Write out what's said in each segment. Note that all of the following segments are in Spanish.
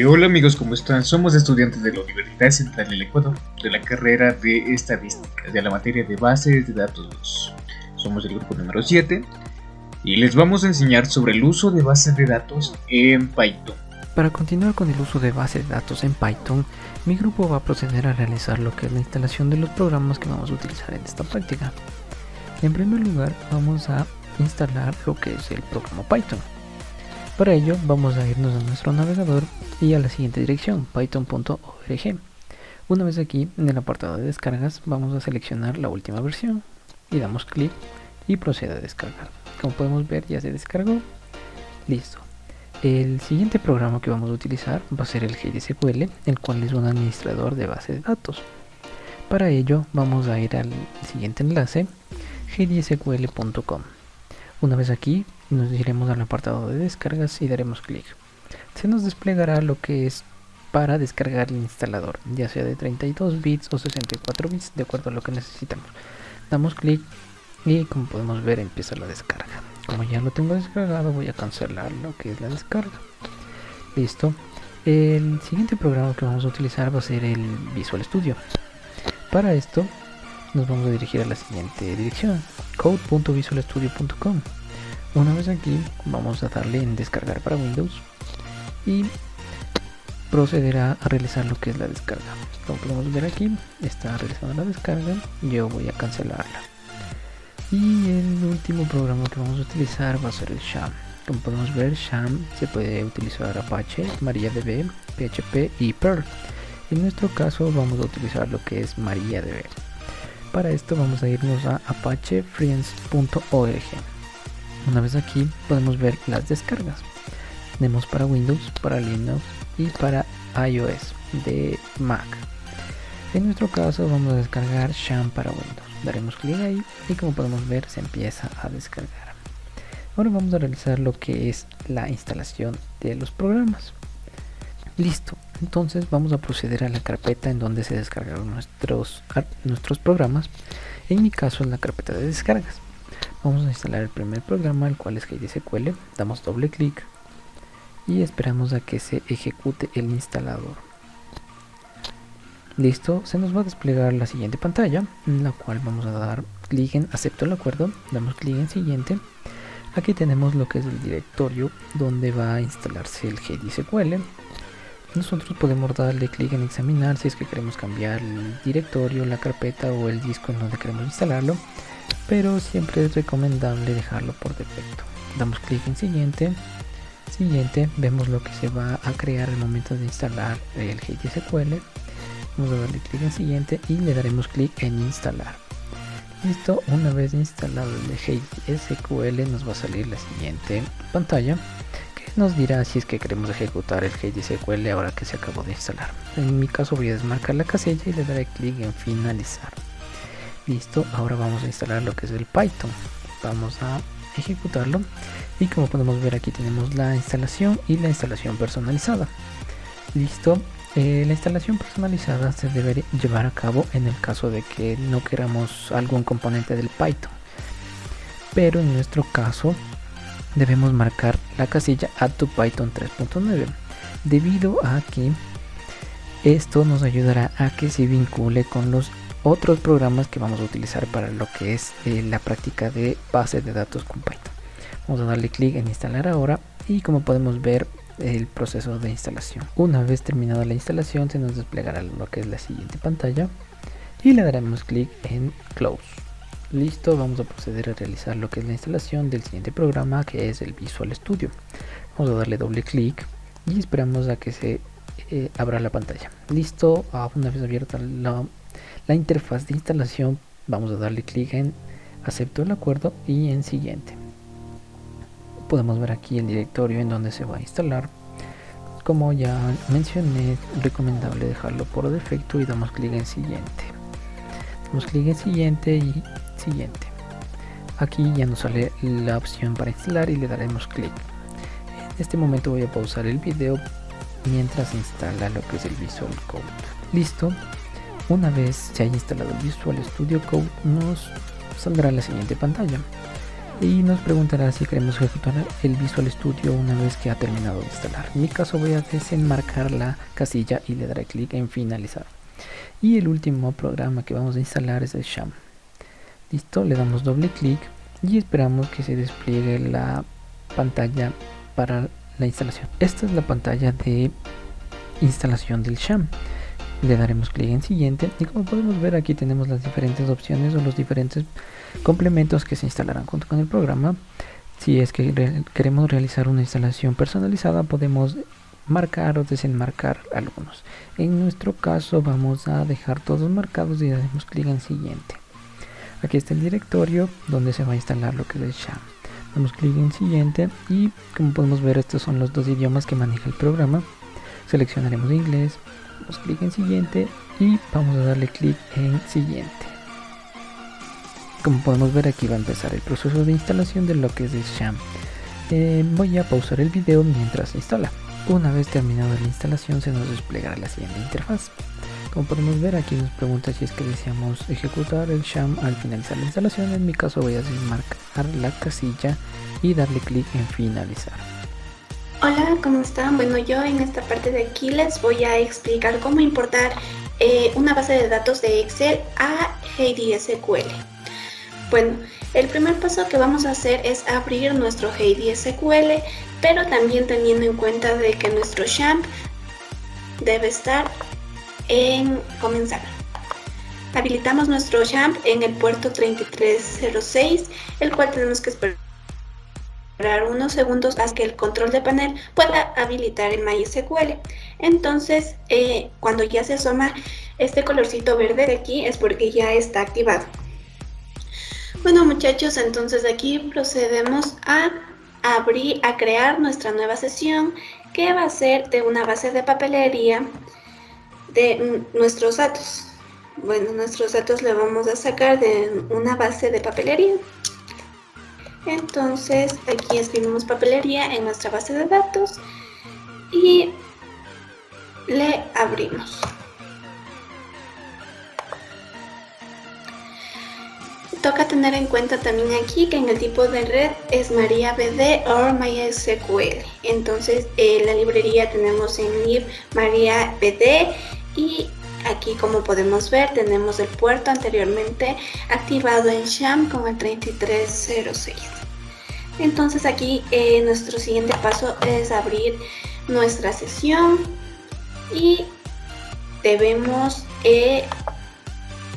Hola amigos, ¿cómo están? Somos estudiantes de la Universidad Central del Ecuador, de la carrera de Estadística, de la materia de Bases de Datos 2. Somos el grupo número 7 y les vamos a enseñar sobre el uso de bases de datos en Python. Para continuar con el uso de bases de datos en Python, mi grupo va a proceder a realizar lo que es la instalación de los programas que vamos a utilizar en esta práctica. En primer lugar, vamos a instalar lo que es el programa Python. Para ello, vamos a irnos a nuestro navegador y a la siguiente dirección, python.org. Una vez aquí, en el apartado de descargas, vamos a seleccionar la última versión y damos clic y procede a descargar. Como podemos ver, ya se descargó. Listo. El siguiente programa que vamos a utilizar va a ser el GDSQL, el cual es un administrador de base de datos. Para ello, vamos a ir al siguiente enlace, gdsql.com. Una vez aquí, nos iremos al apartado de descargas y daremos clic. Se nos desplegará lo que es para descargar el instalador, ya sea de 32 bits o 64 bits, de acuerdo a lo que necesitamos. Damos clic y como podemos ver empieza la descarga. Como ya lo tengo descargado, voy a cancelar lo que es la descarga. Listo. El siguiente programa que vamos a utilizar va a ser el Visual Studio. Para esto nos vamos a dirigir a la siguiente dirección, code.visualstudio.com. Una vez aquí vamos a darle en descargar para Windows y procederá a realizar lo que es la descarga. Como podemos ver aquí, está realizando la descarga. Yo voy a cancelarla. Y el último programa que vamos a utilizar va a ser el SHAM. Como podemos ver, SHAM se puede utilizar Apache, MariaDB, PHP y Perl. En nuestro caso vamos a utilizar lo que es MariaDB. Para esto vamos a irnos a apachefriends.org. Una vez aquí podemos ver las descargas. Tenemos para Windows, para Linux y para iOS de Mac. En nuestro caso vamos a descargar SHAM para Windows. Daremos clic ahí y como podemos ver se empieza a descargar. Ahora vamos a realizar lo que es la instalación de los programas. Listo, entonces vamos a proceder a la carpeta en donde se descargaron nuestros programas. En mi caso es la carpeta de descargas. Vamos a instalar el primer programa, el cual es GDSQL. Damos doble clic y esperamos a que se ejecute el instalador. Listo, se nos va a desplegar la siguiente pantalla, en la cual vamos a dar clic en acepto el acuerdo, damos clic en siguiente. Aquí tenemos lo que es el directorio donde va a instalarse el GDSQL. Nosotros podemos darle clic en examinar si es que queremos cambiar el directorio, la carpeta o el disco en donde queremos instalarlo, pero siempre es recomendable dejarlo por defecto. Damos clic en siguiente. Vemos lo que se va a crear al momento de instalar el GDSQL. Vamos a darle clic en siguiente y le daremos clic en instalar. Listo, una vez instalado el GDSQL nos va a salir la siguiente pantalla que nos dirá si es que queremos ejecutar el GDSQL ahora que se acabó de instalar. En mi caso voy a desmarcar la casilla y le daré clic en finalizar. Listo, ahora vamos a instalar lo que es el Python. Vamos a ejecutarlo y como podemos ver aquí tenemos la instalación y la instalación personalizada. Listo. La instalación personalizada se debe llevar a cabo en el caso de que no queramos algún componente del Python, pero en nuestro caso debemos marcar la casilla Add to Python 3.9 debido a que esto nos ayudará a que se vincule con los otros programas que vamos a utilizar para lo que es la práctica de base de datos con Python. Vamos a darle clic en instalar ahora y como podemos ver el proceso de instalación. Una vez terminada la instalación se nos desplegará lo que es la siguiente pantalla y le daremos clic en close. Listo, vamos a proceder a realizar lo que es la instalación del siguiente programa, que es el Visual Studio. Vamos a darle doble clic y esperamos a que se abra la pantalla. Listo, una vez abierta la interfaz de instalación vamos a darle clic en acepto el acuerdo y en siguiente. Podemos ver aquí el directorio en donde se va a instalar. Como ya mencioné, es recomendable dejarlo por defecto y damos clic en siguiente. Damos clic en siguiente y siguiente. Aquí ya nos sale la opción para instalar y le daremos clic. En este momento voy a pausar el video mientras se instala lo que es el Visual Code. Listo. Una vez se haya instalado el Visual Studio Code nos saldrá la siguiente pantalla. y nos preguntará si queremos ejecutar el Visual Studio una vez que ha terminado de instalar. En mi caso voy a desenmarcar la casilla y le daré clic en finalizar. Y el último programa que vamos a instalar es el Sham. Listo, le damos doble clic y esperamos que se despliegue la pantalla para la instalación. Esta es la pantalla de instalación del Sham. Le daremos clic en siguiente y como podemos ver aquí tenemos las diferentes opciones o los diferentes complementos que se instalarán junto con el programa. Si es que queremos realizar una instalación personalizada, podemos marcar o desenmarcar algunos. En nuestro caso vamos a dejar todos marcados y daremos clic en siguiente. Aquí está el directorio donde se va a instalar lo que es el Sham. Damos clic en siguiente y como podemos ver estos son los dos idiomas que maneja el programa. Seleccionaremos inglés, damos clic en siguiente y vamos a darle clic en siguiente. Como podemos ver aquí va a empezar el proceso de instalación de lo que es el Sham. Voy a pausar el video mientras se instala. Una vez terminada la instalación se nos desplegará la siguiente interfaz. Como podemos ver aquí nos pregunta si es que deseamos ejecutar el Sham al finalizar la instalación. En mi caso voy a desmarcar la casilla y darle clic en finalizar. Hola, ¿cómo están? Bueno, yo en esta parte de aquí les voy a explicar cómo importar una base de datos de Excel a Heidi SQL. Bueno, el primer paso que vamos a hacer es abrir nuestro Heidi SQL, pero también teniendo en cuenta de que nuestro Sham debe estar en comenzar. Habilitamos nuestro Sham en el puerto 3306, el cual tenemos que esperar unos segundos hasta que el control de panel pueda habilitar el MySQL. Entonces, cuando ya se asoma este colorcito verde de aquí es porque ya está activado. Bueno muchachos, entonces aquí procedemos a crear nuestra nueva sesión que va a ser de una base de papelería de nuestros datos. Bueno, nuestros datos le vamos a sacar de una base de papelería. Entonces aquí escribimos papelería en nuestra base de datos y le abrimos. Toca tener en cuenta también aquí que en el tipo de red es MariaDB o MySQL. Entonces la librería tenemos en lib MariaDB y aquí como podemos ver tenemos el puerto anteriormente activado en Sham con el 3306. Entonces aquí nuestro siguiente paso es abrir nuestra sesión y debemos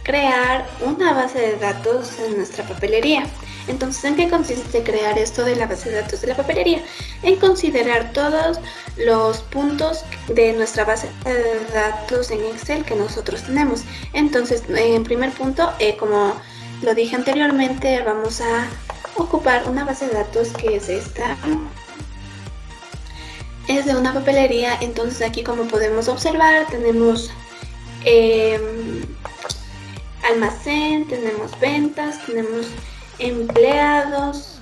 crear una base de datos en nuestra papelería. Entonces, ¿en qué consiste crear esto de la base de datos de la papelería? En considerar todos los puntos de nuestra base de datos en Excel que nosotros tenemos. Entonces, en primer punto, como lo dije anteriormente, vamos a ocupar una base de datos que es esta. Es de una papelería. Entonces, aquí como podemos observar, tenemos almacén, tenemos ventas, tenemos empleados,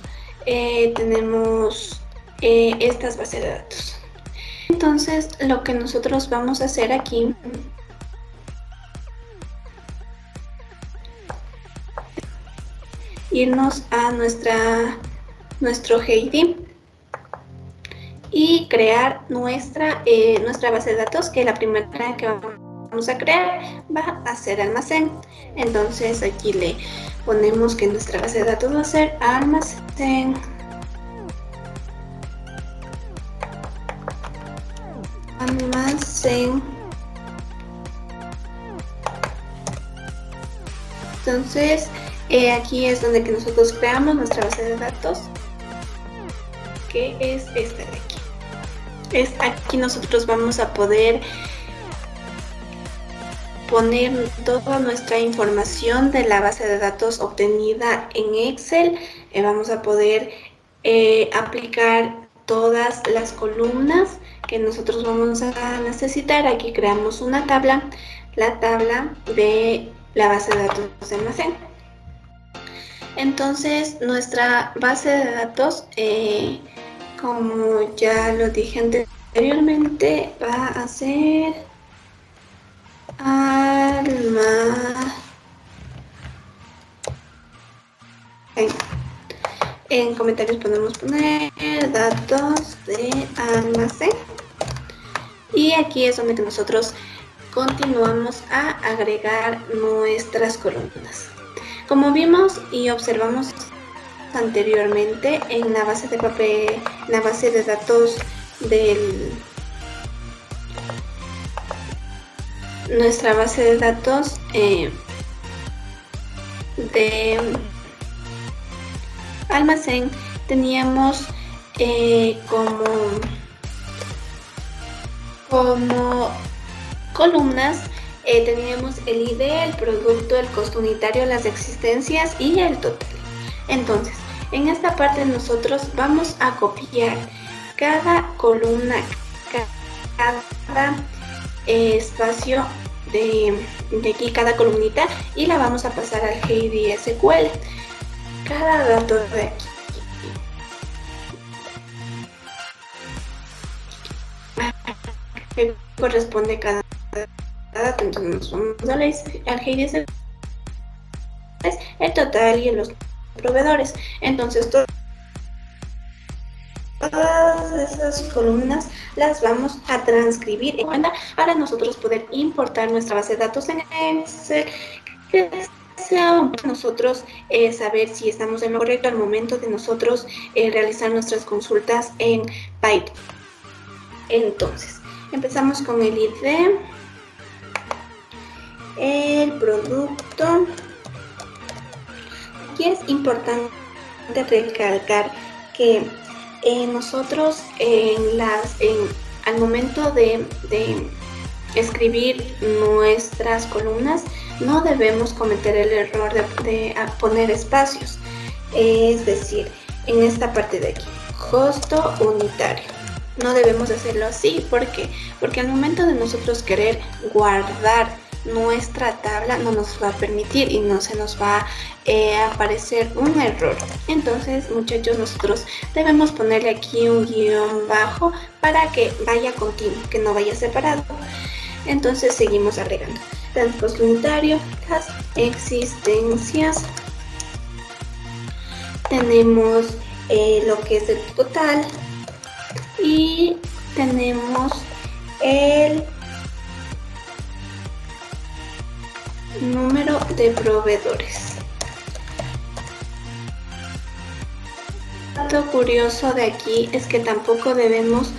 tenemos estas bases de datos. Entonces lo que nosotros vamos a hacer aquí irnos a nuestro Heidi y crear nuestra base de datos, que la primera que vamos a crear va a ser almacén. Entonces aquí le ponemos que nuestra base de datos va a ser almacén. Entonces aquí es donde que nosotros creamos nuestra base de datos, que es esta de aquí. Aquí nosotros vamos a poder poner toda nuestra información de la base de datos obtenida en Excel. Vamos a poder aplicar todas las columnas que nosotros vamos a necesitar. Aquí creamos una tabla, la tabla de la base de datos de almacén. Entonces nuestra base de datos, como ya lo dije anteriormente, va a ser En comentarios podemos poner datos de almacén. Y aquí es donde nosotros continuamos a agregar nuestras columnas. Como vimos y observamos anteriormente en la base de papel, la base de datos nuestra base de datos de almacén, teníamos como columnas, teníamos el ID, el producto, el costo unitario, las existencias y el total. Entonces, en esta parte nosotros vamos a copiar cada columna, cada espacio de aquí, cada columnita, y la vamos a pasar al Heidi SQL. Cada dato de aquí que corresponde cada dato, entonces nos vamos al Heidi SQL, el total y los proveedores. Entonces todas esas columnas las vamos a transcribir en cuenta para nosotros poder importar nuestra base de datos en Excel, que sea nosotros saber si estamos en lo correcto al momento de nosotros realizar nuestras consultas en Python. Entonces, empezamos con el ID, el producto. Aquí es importante recalcar que nosotros al momento de escribir nuestras columnas no debemos cometer el error de poner espacios, es decir, en esta parte de aquí, costo unitario. No debemos hacerlo así, porque al momento de nosotros querer guardar nuestra tabla no nos va a permitir y no se nos va a aparecer un error. Entonces, muchachos, nosotros debemos ponerle aquí un guión bajo para que vaya continuo, que no vaya separado. Entonces seguimos agregando el costo unitario, las existencias, tenemos lo que es el total y tenemos el número de proveedores. Lo curioso de aquí es que tampoco debemos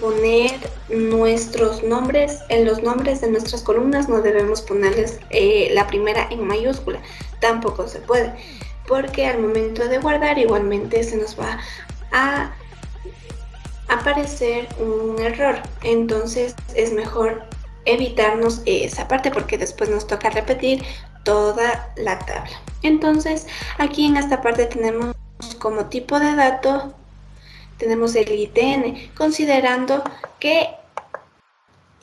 poner nuestros nombres, en los nombres de nuestras columnas no debemos ponerles la primera en mayúscula, tampoco se puede, porque al momento de guardar igualmente se nos va a aparecer un error. Entonces es mejor evitarnos esa parte porque después nos toca repetir toda la tabla. Entonces aquí en esta parte tenemos como tipo de dato, tenemos el ITN, considerando que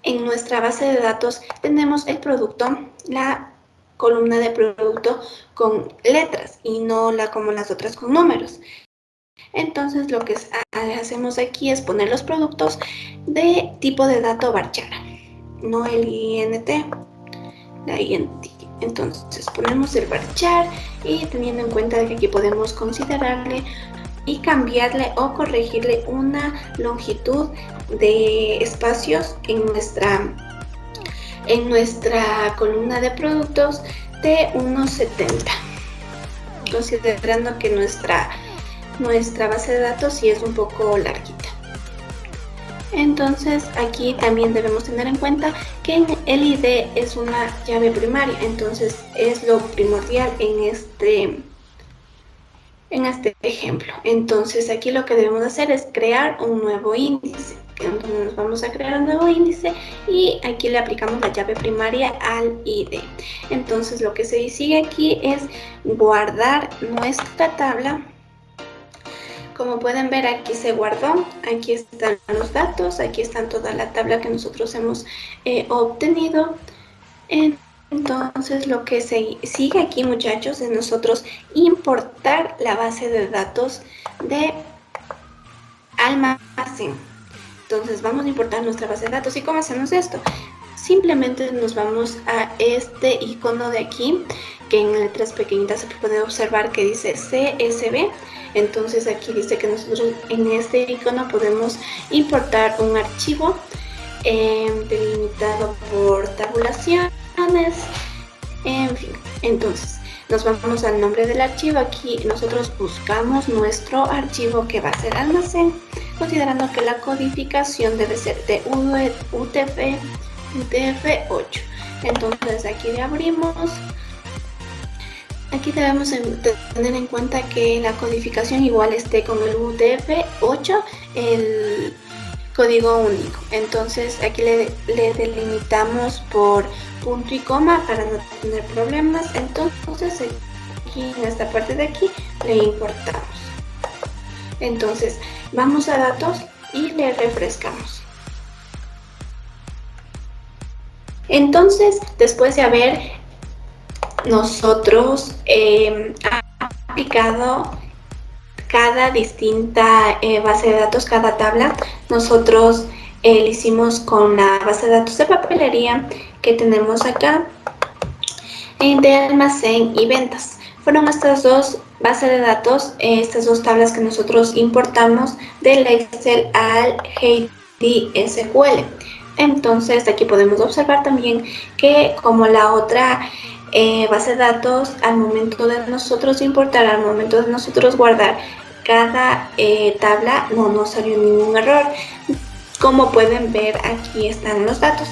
en nuestra base de datos tenemos el producto, la columna de producto con letras y no como las otras con números. Entonces lo que hacemos aquí es poner los productos de tipo de dato varchar, no el INT, la INT. Entonces ponemos el varchar y teniendo en cuenta que aquí podemos considerarle y cambiarle o corregirle una longitud de espacios en nuestra columna de productos de unos 70, considerando que nuestra base de datos sí es un poco larguita. Entonces aquí también debemos tener en cuenta que el ID es una llave primaria, entonces es lo primordial en este ejemplo. Entonces aquí lo que debemos hacer es crear un nuevo índice. Entonces nos vamos a crear un nuevo índice y aquí le aplicamos la llave primaria al ID. Entonces lo que se sigue aquí es guardar nuestra tabla. Como pueden ver, aquí se guardó, aquí están los datos, aquí están toda la tabla que nosotros hemos obtenido. Entonces lo que sigue aquí, muchachos, es nosotros importar la base de datos de almacén. Entonces vamos a importar nuestra base de datos. ¿Y cómo hacemos esto? simplemente nos vamos a este icono de aquí, que en letras pequeñitas se puede observar que dice CSV. Entonces aquí dice que nosotros en este icono podemos importar un archivo delimitado por tabulaciones, en fin. Entonces nos vamos al nombre del archivo. Aquí nosotros buscamos nuestro archivo que va a ser almacén, considerando que la codificación debe ser de UTF-8. Entonces aquí le abrimos. Aquí debemos tener en cuenta que la codificación igual esté con el UTF-8, el código único. Entonces aquí le delimitamos por punto y coma para no tener problemas. Entonces aquí en esta parte de aquí le importamos. Entonces vamos a datos y le refrescamos. Entonces, después de haber nosotros aplicado cada distinta base de datos, cada tabla, nosotros lo hicimos con la base de datos de papelería que tenemos acá, de almacén y ventas. Fueron estas dos bases de datos, estas dos tablas que nosotros importamos del Excel al HDSQL. Entonces aquí podemos observar también que como la otra base de datos, al momento de nosotros importar, al momento de nosotros guardar cada tabla, no nos salió ningún error. Como pueden ver, aquí están los datos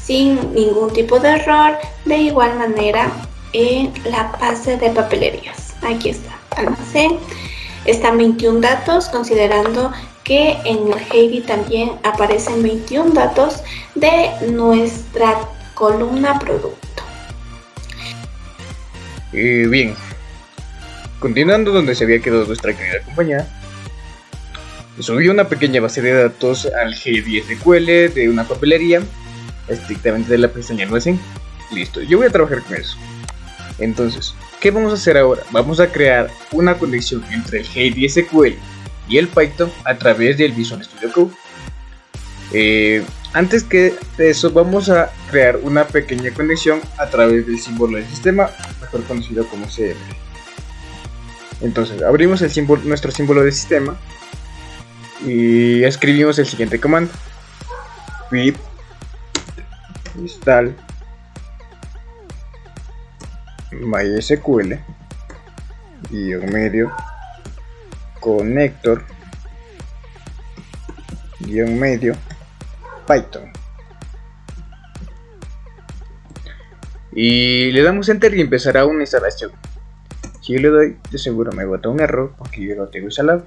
sin ningún tipo de error. De igual manera en la base de papelerías, aquí está, almacén, están 21 datos, considerando que en el Heidi también aparecen 21 datos de nuestra columna producto. Bien, continuando donde se había quedado nuestra querida compañera, subí una pequeña base de datos al HDSQL de una papelería, estrictamente de la pestaña almacén. Listo, yo voy a trabajar con eso. Entonces, ¿qué vamos a hacer ahora? Vamos a crear una conexión entre el HDSQL y el Python a través del Visual Studio Code. Antes que eso, vamos a crear una pequeña conexión a través del símbolo del sistema, mejor conocido como CMD. Entonces abrimos nuestro símbolo de sistema y escribimos el siguiente comando: pip install MySQL medio connector medio Python, y le damos enter y empezará una instalación. Si yo le doy, de seguro me bota un error porque yo lo tengo instalado.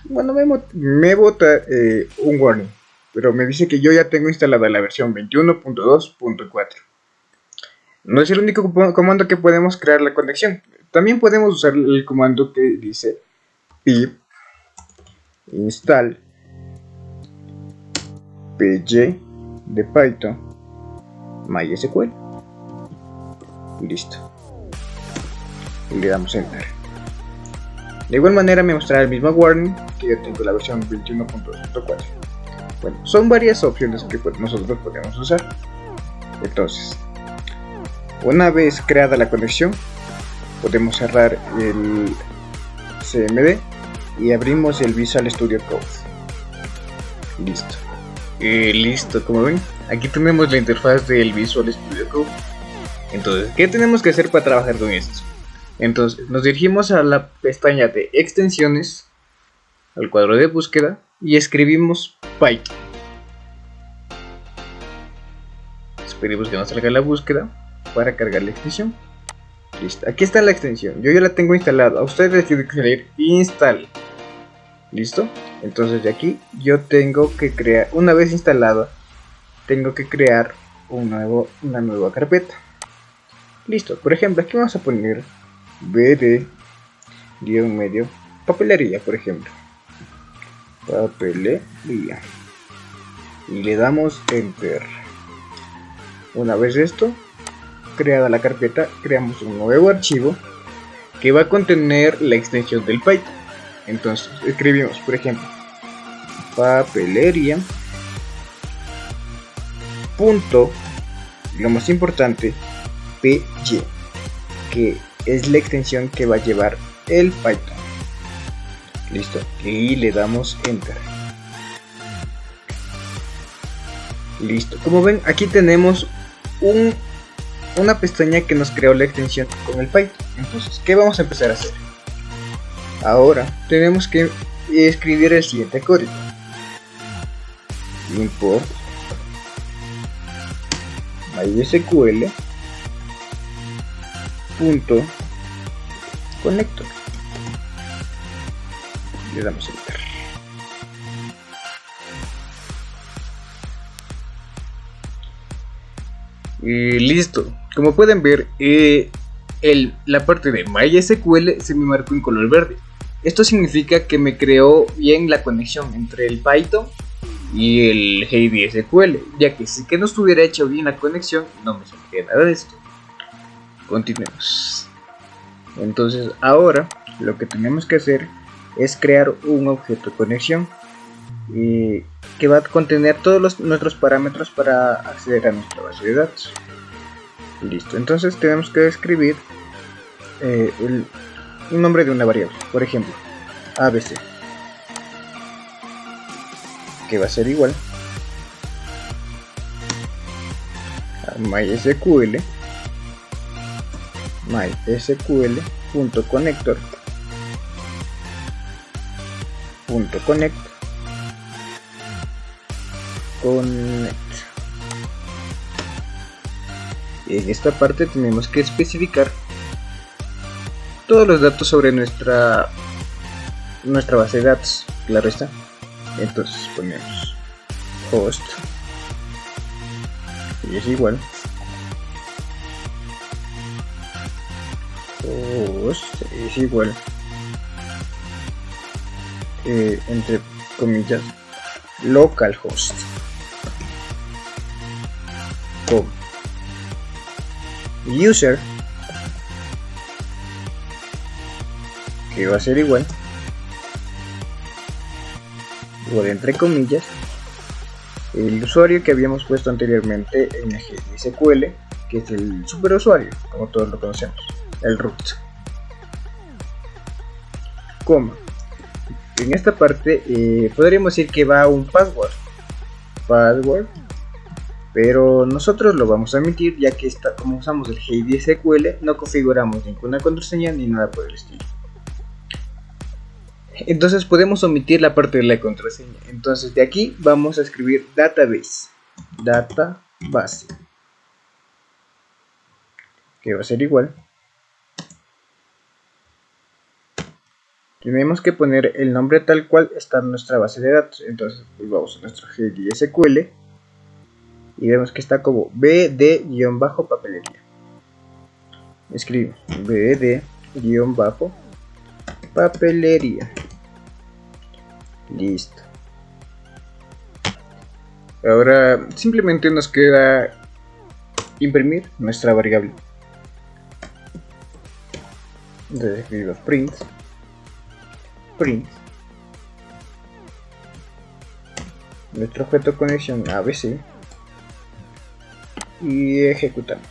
Bueno, me bota un warning, pero me dice que yo ya tengo instalada la versión 21.2.4. No es el único comando que podemos crear la conexión. También podemos usar el comando que dice pip install py de Python MySQL. Listo. Y le damos enter. De igual manera me mostrará el mismo warning que yo tengo la versión 21.2.4. Bueno, son varias opciones que nosotros podemos usar. Entonces, una vez creada la conexión, podemos cerrar el CMD y abrimos el Visual Studio Code. Listo. Listo, como ven, aquí tenemos la interfaz del Visual Studio Code. Entonces, ¿qué tenemos que hacer para trabajar con esto? Entonces, nos dirigimos a la pestaña de extensiones, al cuadro de búsqueda, y escribimos Python. Esperemos que nos salga la búsqueda para cargar la extensión. Listo, aquí está la extensión, yo ya la tengo instalada. A ustedes tienen que salir install. Listo, entonces de aquí yo tengo que crear, una vez instalada, tengo que crear una nueva carpeta. Listo, por ejemplo, aquí vamos a poner bd-medio papelería, por ejemplo, papelería, y le damos enter. Una vez esto creada la carpeta, creamos un nuevo archivo que va a contener la extensión del Python. Entonces escribimos, por ejemplo, papelería punto, lo más importante, py, que es la extensión que va a llevar el Python. Listo, y le damos enter. Listo, como ven, aquí tenemos una pestaña que nos creó la extensión con el Python. Entonces, ¿qué vamos a empezar a hacer? Ahora tenemos que escribir el siguiente código: import mysql punto connector. Le damos enter. Y listo. Como pueden ver, la parte de MySQL se me marcó en color verde. Esto significa que me creó bien la conexión entre el Python y el HeyDSQL, ya que si que no estuviera hecha bien la conexión, no me saldría nada de esto. Continuemos. Entonces ahora lo que tenemos que hacer es crear un objeto de conexión que va a contener todos nuestros parámetros para acceder a nuestra base de datos. Listo, entonces tenemos que escribir un nombre de una variable, por ejemplo abc, que va a ser igual a mysql.connect. En esta parte tenemos que especificar todos los datos sobre nuestra base de datos, claro está. Entonces ponemos host y es igual entre comillas localhost user, que va a ser igual entre comillas el usuario que habíamos puesto anteriormente en el SQL, que es el superusuario, como todos lo conocemos, el root, coma. En esta parte podríamos decir que va un password, pero nosotros lo vamos a omitir, ya que como usamos el HeyDSQL no configuramos ninguna contraseña ni nada por el estilo. Entonces podemos omitir la parte de la contraseña. Entonces de aquí vamos a escribir database, que va a ser igual. Tenemos que poner el nombre tal cual está en nuestra base de datos. Entonces pues vamos a nuestro HeyDSQL y vemos que está como bd-papelería. Escribimos bd-papelería. Listo. Ahora simplemente nos queda imprimir nuestra variable. Entonces escribimos print nuestro objeto de conexión ABC y ejecutamos.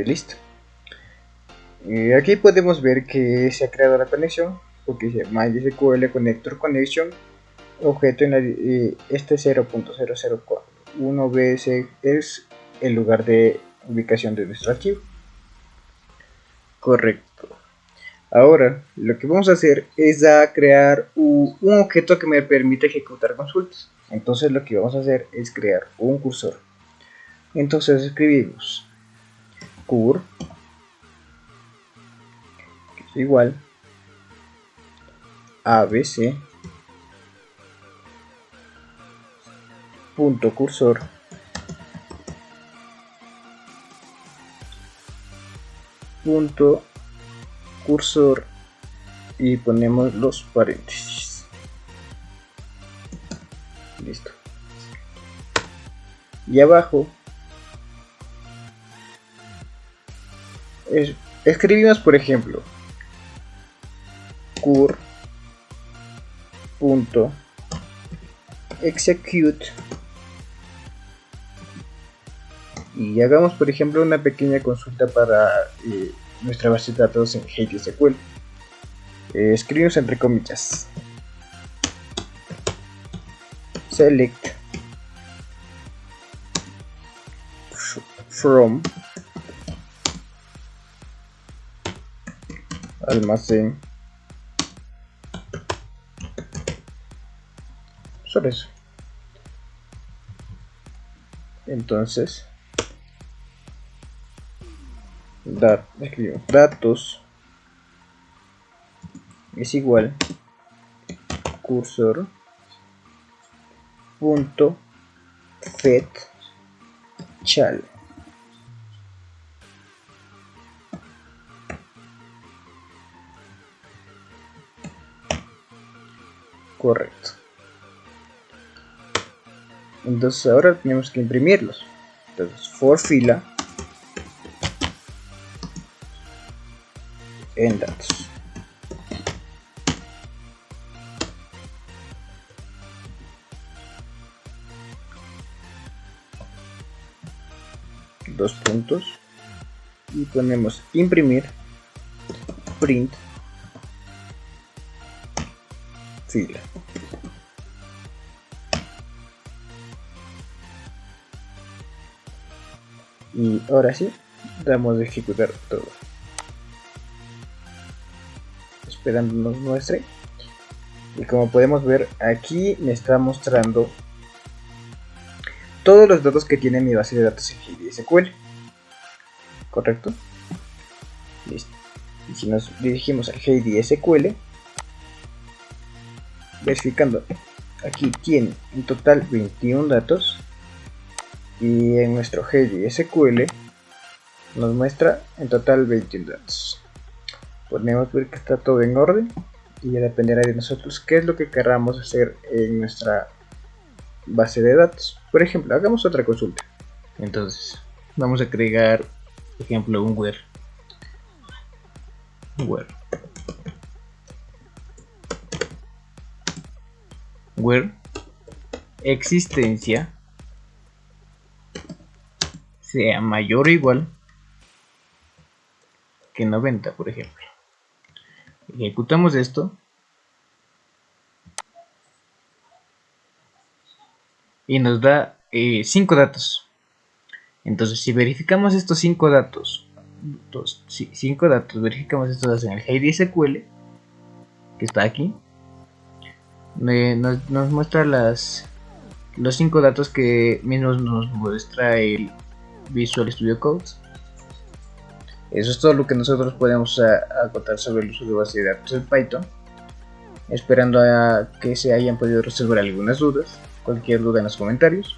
Listo. Aquí podemos ver que se ha creado la conexión, porque dice MySQL Connector Connection, objeto en la, este 0.001bs es el lugar de ubicación de nuestro archivo. Correcto. Ahora lo que vamos a hacer es crear un objeto que me permite ejecutar consultas. Entonces lo que vamos a hacer es crear un cursor. Entonces escribimos cur, que es igual abc.cursor cursor y ponemos los paréntesis. Listo. Y abajo escribimos, por ejemplo, cur.execute y hagamos, por ejemplo, una pequeña consulta para nuestra base de datos en HDSQL. Escribimos entre comillas select from almacén, solo eso. Entonces escribimos datos es igual cursor punto fetch chal. Correcto. Entonces ahora tenemos que imprimirlos. Entonces for fila en datos. Dos puntos y ponemos imprimir print fila. Y ahora sí, damos de ejecutar todo. Esperando nos muestre. Y como podemos ver, aquí me está mostrando todos los datos que tiene mi base de datos en HDSQL. ¿Correcto? Listo. Y si nos dirigimos al HDSQL, verificando, aquí tiene en total 21 datos. Y en nuestro HDSQL nos muestra en total 21 datos. Podemos ver que está todo en orden. Y ya dependerá de nosotros qué es lo que queramos hacer en nuestra base de datos. Por ejemplo, hagamos otra consulta. Entonces, vamos a agregar, por ejemplo, un where existencia sea mayor o igual que 90, por ejemplo. Ejecutamos esto y nos da 5 datos. Entonces, si verificamos estos 5 datos, verificamos estos datos en el HDSQL, que está aquí, nos muestra los 5 datos que mismos nos muestra el Visual Studio Code. Eso es todo lo que nosotros podemos acotar sobre el uso de base de datos en Python, esperando a que se hayan podido resolver algunas dudas. Cualquier duda en los comentarios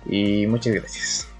y muchas gracias.